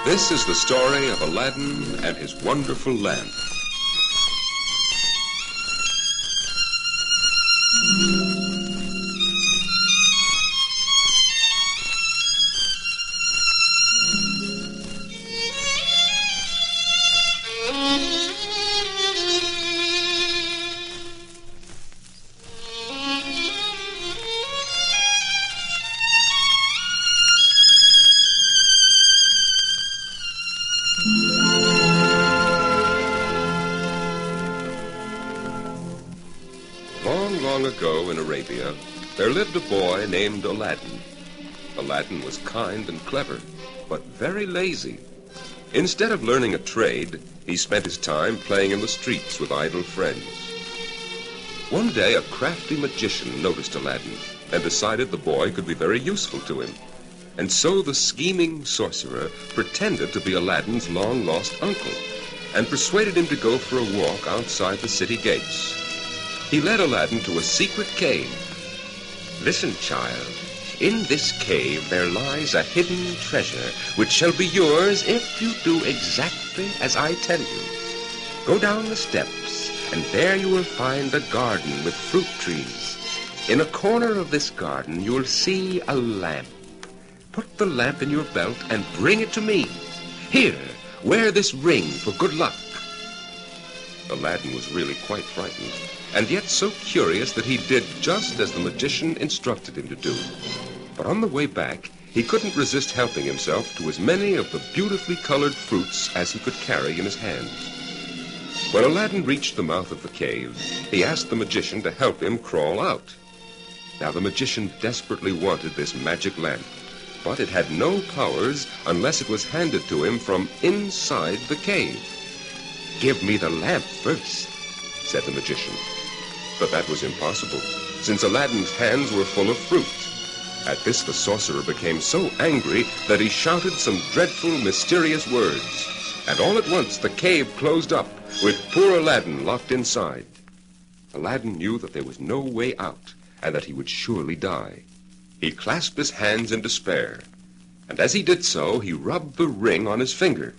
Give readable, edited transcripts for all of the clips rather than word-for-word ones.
This is the story of Aladdin and his wonderful lamp. Long ago in Arabia, there lived a boy named Aladdin. Aladdin was kind and clever, but very lazy. Instead of learning a trade, he spent his time playing in the streets with idle friends. One day, a crafty magician noticed Aladdin and decided the boy could be very useful to him. And so the scheming sorcerer pretended to be Aladdin's long-lost uncle and persuaded him to go for a walk outside the city gates. He led Aladdin to a secret cave. "Listen, child. In this cave there lies a hidden treasure which shall be yours if you do exactly as I tell you. Go down the steps, and there you will find a garden with fruit trees. In a corner of this garden you will see a lamp. Put the lamp in your belt and bring it to me. Here, wear this ring for good luck." Aladdin was really quite frightened, and yet so curious that he did just as the magician instructed him to do. But on the way back, he couldn't resist helping himself to as many of the beautifully colored fruits as he could carry in his hands. When Aladdin reached the mouth of the cave, he asked the magician to help him crawl out. Now the magician desperately wanted this magic lamp, but it had no powers unless it was handed to him from inside the cave. "Give me the lamp first," said the magician. But that was impossible, since Aladdin's hands were full of fruit. At this, the sorcerer became so angry that he shouted some dreadful, mysterious words. And all at once, the cave closed up, with poor Aladdin locked inside. Aladdin knew that there was no way out, and that he would surely die. He clasped his hands in despair, and as he did so, he rubbed the ring on his finger.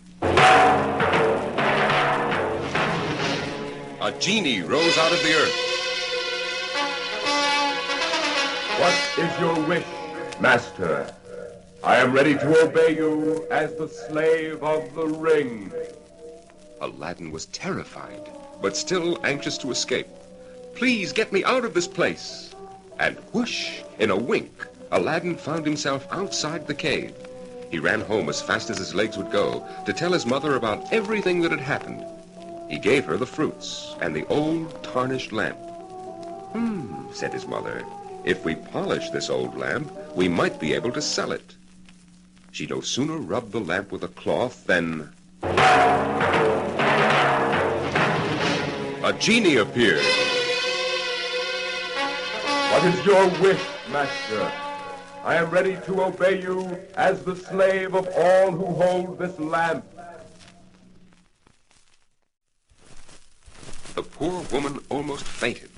A genie rose out of the earth. "What is your wish, master? I am ready to obey you as the slave of the ring." Aladdin was terrified, but still anxious to escape. "Please get me out of this place." And whoosh, in a wink, Aladdin found himself outside the cave. He ran home as fast as his legs would go to tell his mother about everything that had happened. He gave her the fruits and the old tarnished lamp. Said his mother, "if we polish this old lamp, we might be able to sell it." She no sooner rubbed the lamp with a cloth than a genie appeared. "What is your wish, master? I am ready to obey you as the slave of all who hold this lamp." The poor woman almost fainted,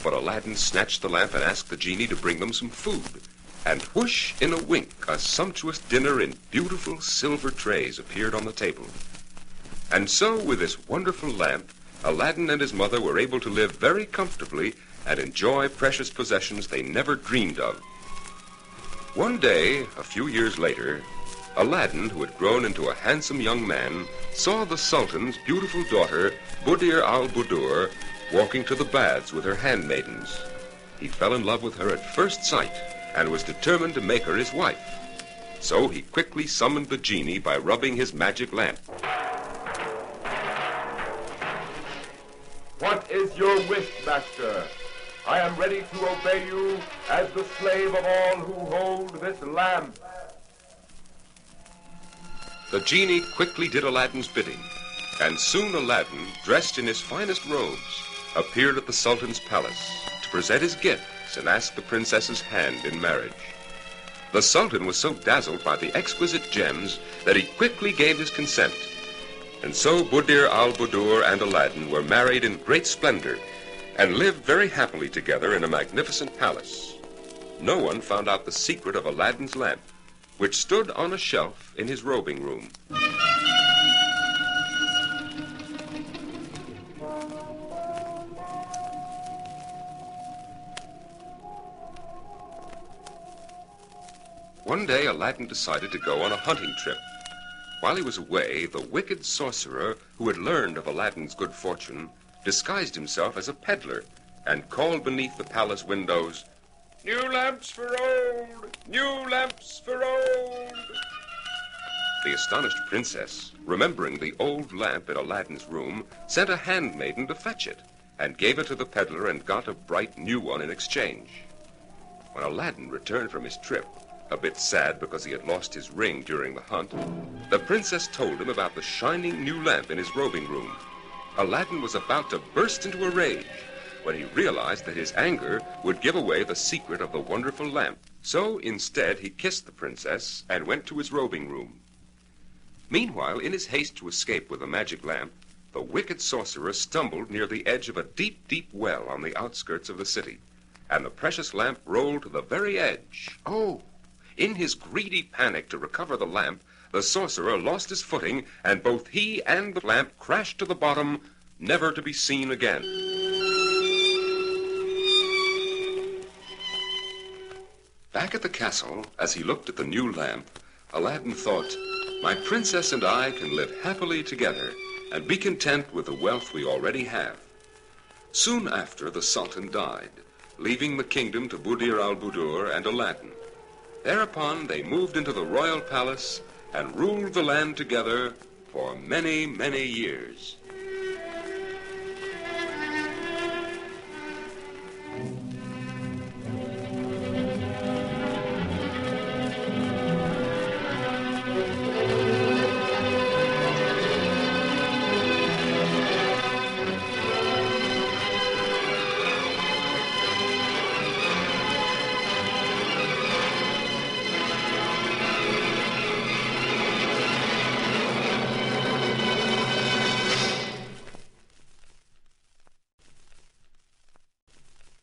but Aladdin snatched the lamp and asked the genie to bring them some food. And whoosh, in a wink, a sumptuous dinner in beautiful silver trays appeared on the table. And so, with this wonderful lamp, Aladdin and his mother were able to live very comfortably and enjoy precious possessions they never dreamed of. One day, a few years later, Aladdin, who had grown into a handsome young man, saw the Sultan's beautiful daughter, Buddir al-Buddur, walking to the baths with her handmaidens. He fell in love with her at first sight and was determined to make her his wife. So he quickly summoned the genie by rubbing his magic lamp. "What is your wish, master? I am ready to obey you as the slave of all who hold this lamp." The genie quickly did Aladdin's bidding, and soon Aladdin, dressed in his finest robes, appeared at the Sultan's palace to present his gifts and ask the princess's hand in marriage. The Sultan was so dazzled by the exquisite gems that he quickly gave his consent. And so Buddir al-Buddur and Aladdin were married in great splendor and lived very happily together in a magnificent palace. No one found out the secret of Aladdin's lamp, which stood on a shelf in his robing room. One day, Aladdin decided to go on a hunting trip. While he was away, the wicked sorcerer, who had learned of Aladdin's good fortune, disguised himself as a peddler and called beneath the palace windows, "New lamps for old! New lamps for old!" The astonished princess, remembering the old lamp in Aladdin's room, sent a handmaiden to fetch it and gave it to the peddler and got a bright new one in exchange. When Aladdin returned from his trip, a bit sad because he had lost his ring during the hunt, the princess told him about the shining new lamp in his robing room. Aladdin was about to burst into a rage when he realized that his anger would give away the secret of the wonderful lamp. So instead, he kissed the princess and went to his robing room. Meanwhile, in his haste to escape with the magic lamp, the wicked sorcerer stumbled near the edge of a deep, deep well on the outskirts of the city, and the precious lamp rolled to the very edge. Oh! In his greedy panic to recover the lamp, the sorcerer lost his footing, and both he and the lamp crashed to the bottom, never to be seen again. Back at the castle, as he looked at the new lamp, Aladdin thought, "My princess and I can live happily together and be content with the wealth we already have." Soon after, the Sultan died, leaving the kingdom to Budir al-Budur and Aladdin. Thereupon, they moved into the royal palace and ruled the land together for many, many years.